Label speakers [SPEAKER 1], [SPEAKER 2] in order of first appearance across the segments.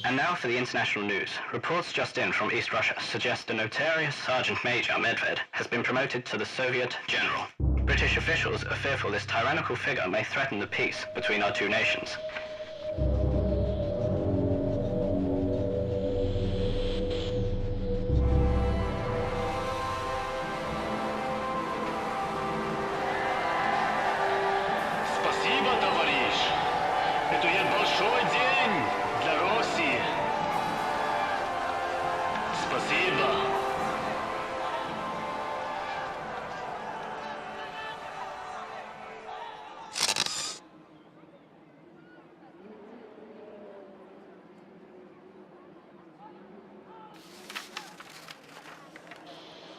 [SPEAKER 1] And now for the international news. Reports just in from East Russia suggest the notorious Sergeant Major Medved has been promoted to the Soviet General. British officials are fearful this tyrannical figure may threaten the peace between our two nations.
[SPEAKER 2] Спасибо, товарищ. Это большой день для России. Спасибо.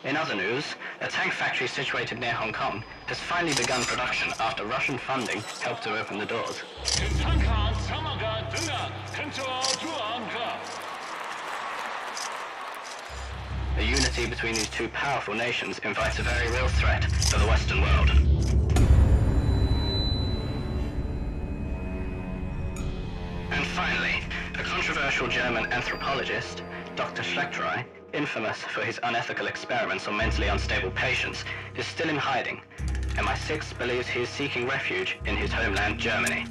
[SPEAKER 1] In other news, a tank factory situated near Hong Kong has finally begun production after Russian funding helped to open the doors. The unity between these two powerful nations invites a very real threat to the Western world. And finally, a controversial German anthropologist, Dr. Schlechteray, infamous for his unethical experiments on mentally unstable patients, is still in hiding. MI6 believes he is seeking refuge in his homeland, Germany.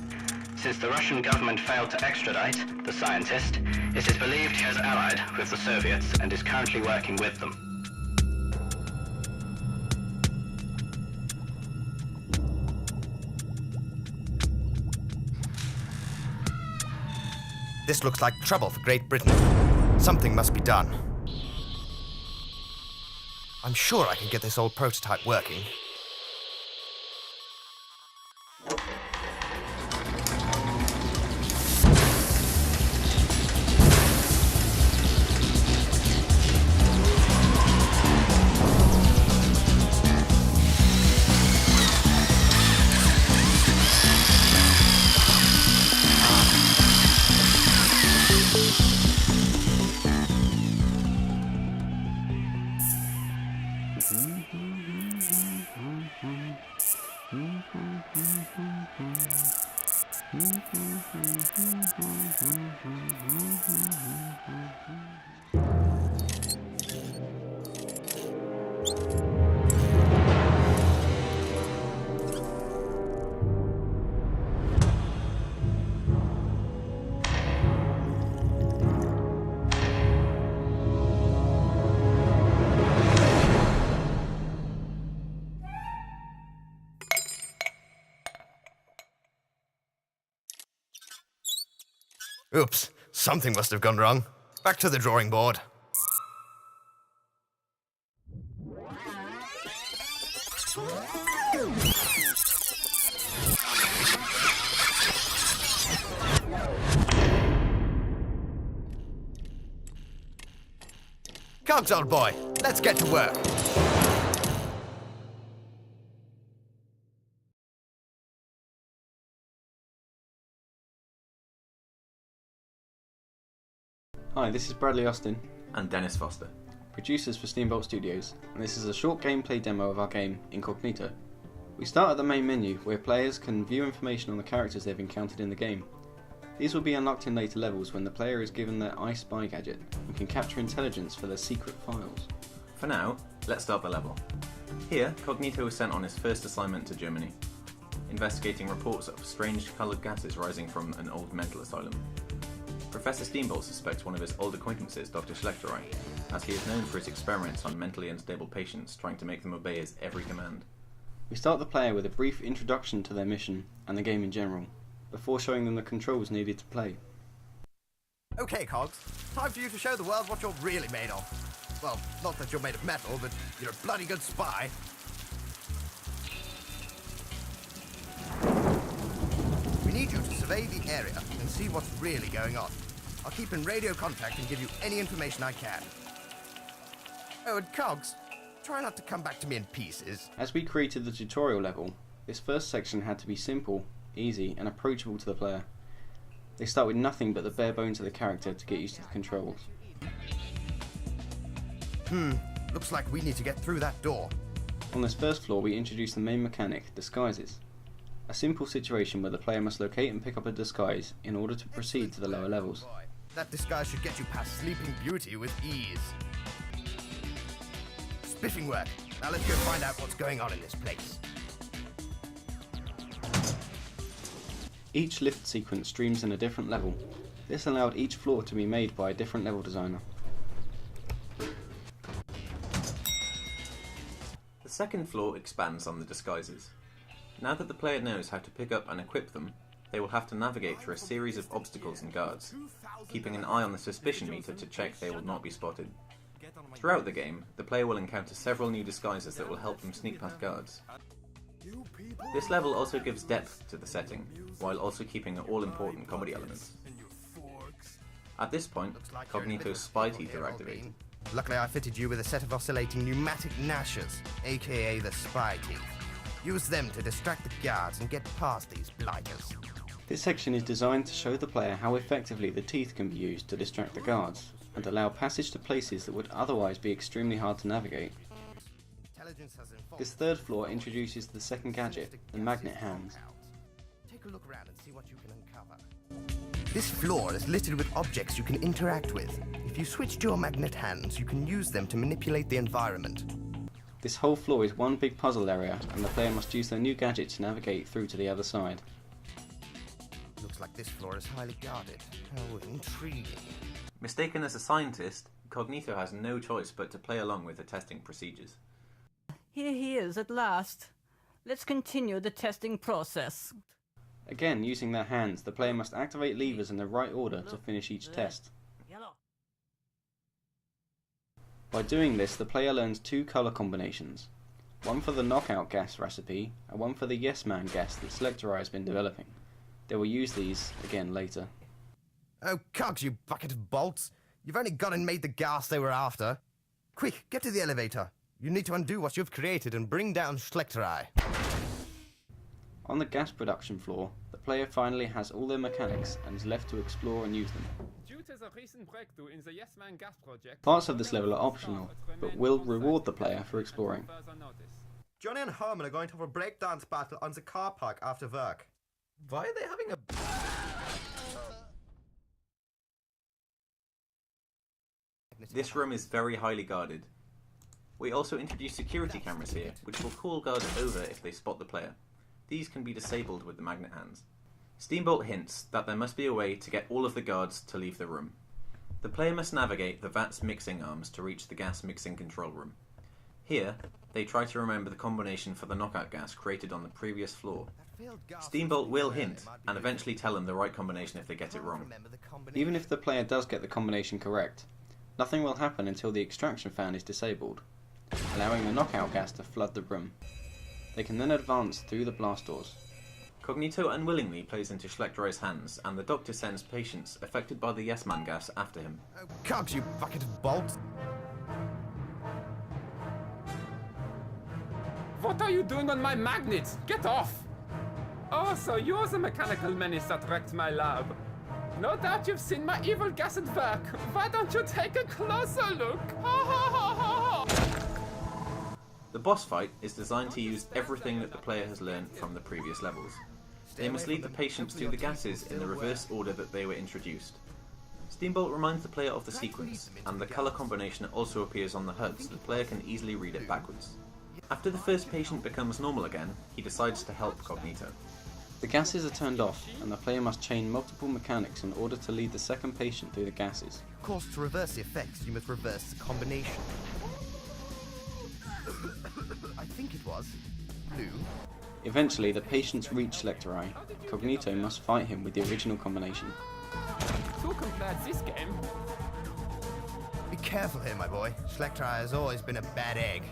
[SPEAKER 1] Since the Russian government failed to extradite the scientist, it is believed he has allied with the Soviets and is currently working with them.
[SPEAKER 3] This looks like trouble for Great Britain. Something must be done. I'm sure I can get this old prototype working. Oops, something must have gone wrong. Back to the drawing board. Cogs, old boy, let's get to work.
[SPEAKER 4] Hi, this is Bradley Austin,
[SPEAKER 5] and Dennis Foster,
[SPEAKER 4] producers for Steamboat Studios, and this is a short gameplay demo of our game, InCogNito. We start at the main menu, where players can view information on the characters they've encountered in the game. These will be unlocked in later levels when the player is given their iSpy gadget and can capture intelligence for their secret files.
[SPEAKER 5] For now, let's start the level. Here, Cognito was sent on his first assignment to Germany, investigating reports of strange coloured gases rising from an old mental asylum. Professor Steamboat suspects one of his old acquaintances, Dr. Schlechteray, as he is known for his experiments on mentally unstable patients, trying to make them obey his every command.
[SPEAKER 4] We start the player with a brief introduction to their mission and the game in general, before showing them the controls needed to play.
[SPEAKER 3] Okay, Cogs, time for you to show the world what you're really made of. Well, not that you're made of metal, but you're a bloody good spy. We need you to survey the area and see what's really going on. I'll keep in radio contact and give you any information I can. Oh, and Cogs, try not to come back to me in pieces.
[SPEAKER 4] As we created the tutorial level, this first section had to be simple, easy, and approachable to the player. They start with nothing but the bare bones of the character to get used to the controls.
[SPEAKER 3] Looks like we need to get through that door.
[SPEAKER 4] On this first floor, we introduce the main mechanic, disguises. A simple situation where the player must locate and pick up a disguise in order to proceed to the lower levels.
[SPEAKER 3] That disguise should get you past Sleeping Beauty with ease. Spiffing work. Now let's go find out what's going on in this place.
[SPEAKER 4] Each lift sequence streams in a different level. This allowed each floor to be made by a different level designer.
[SPEAKER 5] The second floor expands on the disguises. Now that the player knows how to pick up and equip them, they will have to navigate through a series of obstacles and guards, keeping an eye on the suspicion meter to check they will not be spotted. Throughout the game, the player will encounter several new disguises that will help them sneak past guards. This level also gives depth to the setting, while also keeping an all-important comedy element. At this point, Cognito's spy teeth are activated.
[SPEAKER 3] Luckily I fitted you with a set of oscillating pneumatic gnashers, aka the spy teeth. Use them to distract the guards and get past these blighters.
[SPEAKER 4] This section is designed to show the player how effectively the teeth can be used to distract the guards, and allow passage to places that would otherwise be extremely hard to navigate. This third floor introduces the second gadget, the magnet hands.
[SPEAKER 3] Take a look around and see what you can uncover. This floor is littered with objects you can interact with. If you switch to your magnet hands, you can use them to manipulate the environment.
[SPEAKER 4] This whole floor is one big puzzle area, and the player must use their new gadget to navigate through to the other side.
[SPEAKER 3] Looks like this floor is highly guarded. How intriguing.
[SPEAKER 5] Mistaken as a scientist, Cognito has no choice but to play along with the testing procedures.
[SPEAKER 6] Here he is at last. Let's continue the testing process.
[SPEAKER 4] Again, using their hands, the player must activate levers in the right order to finish each test.
[SPEAKER 6] Yellow.
[SPEAKER 4] By doing this, the player learns two colour combinations. One for the knockout gas recipe, and one for the yes man gas that Selectori has been developing. They will use these again later.
[SPEAKER 3] Oh, Cogs, you bucket of bolts! You've only gone and made the gas they were after. Quick, get to the elevator. You need to undo what you've created and bring down Selectori.
[SPEAKER 4] On the gas production floor, the player finally has all their mechanics and is left to explore and use them.
[SPEAKER 7] Due to the recent breakthrough in the Yes Man gas project,
[SPEAKER 4] Parts of this level are optional, but will reward the player for exploring.
[SPEAKER 3] Johnny and Herman are going to have a breakdance battle on the car park after work. Why are they having a...
[SPEAKER 5] This room is very highly guarded. We also introduce security cameras here, which will call guards over if they spot the player. These can be disabled with the magnet hands. Steambolt hints that there must be a way to get all of the guards to leave the room. The player must navigate the VAT's mixing arms to reach the gas mixing control room. Here, they try to remember the combination for the knockout gas created on the previous floor. Steambolt will hint, and eventually tell them the right combination if they get it wrong.
[SPEAKER 4] Even if the player does get the combination correct, nothing will happen until the extraction fan is disabled, allowing the knockout gas to flood the room. They can then advance through the blast doors.
[SPEAKER 5] Cognito unwillingly plays into Selectori's hands, and the doctor sends patients affected by the Yes Man gas after him.
[SPEAKER 3] Oh, Cogs, you bucket of bolts!
[SPEAKER 7] what are you doing on my magnets? Get off! Oh, so you're the mechanical menace that wrecked my lab. No doubt you've seen my evil gas at work. Why don't you take a closer look? Ha ha ha ha ha!
[SPEAKER 5] The boss fight is designed to use everything that the player has learned from the previous levels. They must lead the patients through the gases in the reverse order that they were introduced. Steambolt reminds the player of the sequence, and the colour combination also appears on the HUD so the player can easily read it backwards. After the first patient becomes normal again, he decides to help Cognito.
[SPEAKER 4] The gases are turned off, and the player must chain multiple mechanics in order to lead the second patient through the gases.
[SPEAKER 3] Of course, to reverse the effects, you must reverse the combination. I think it was blue.
[SPEAKER 4] Eventually, the patients reach Selectori. Cognito must fight him with the original combination.
[SPEAKER 7] Who compared this game?
[SPEAKER 3] Be careful here, my boy. Selectori has always been a bad egg.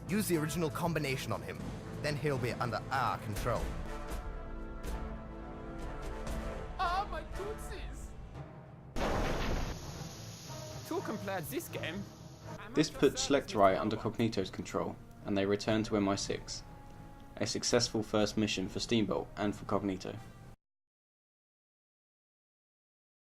[SPEAKER 3] Use the original combination on him, then he'll be under our control.
[SPEAKER 7] Ah, my tootsies! Who compared this game?
[SPEAKER 4] This puts Selectori under Cognito's control, and they return to MI6. A successful first mission for Steambolt and for Cognito.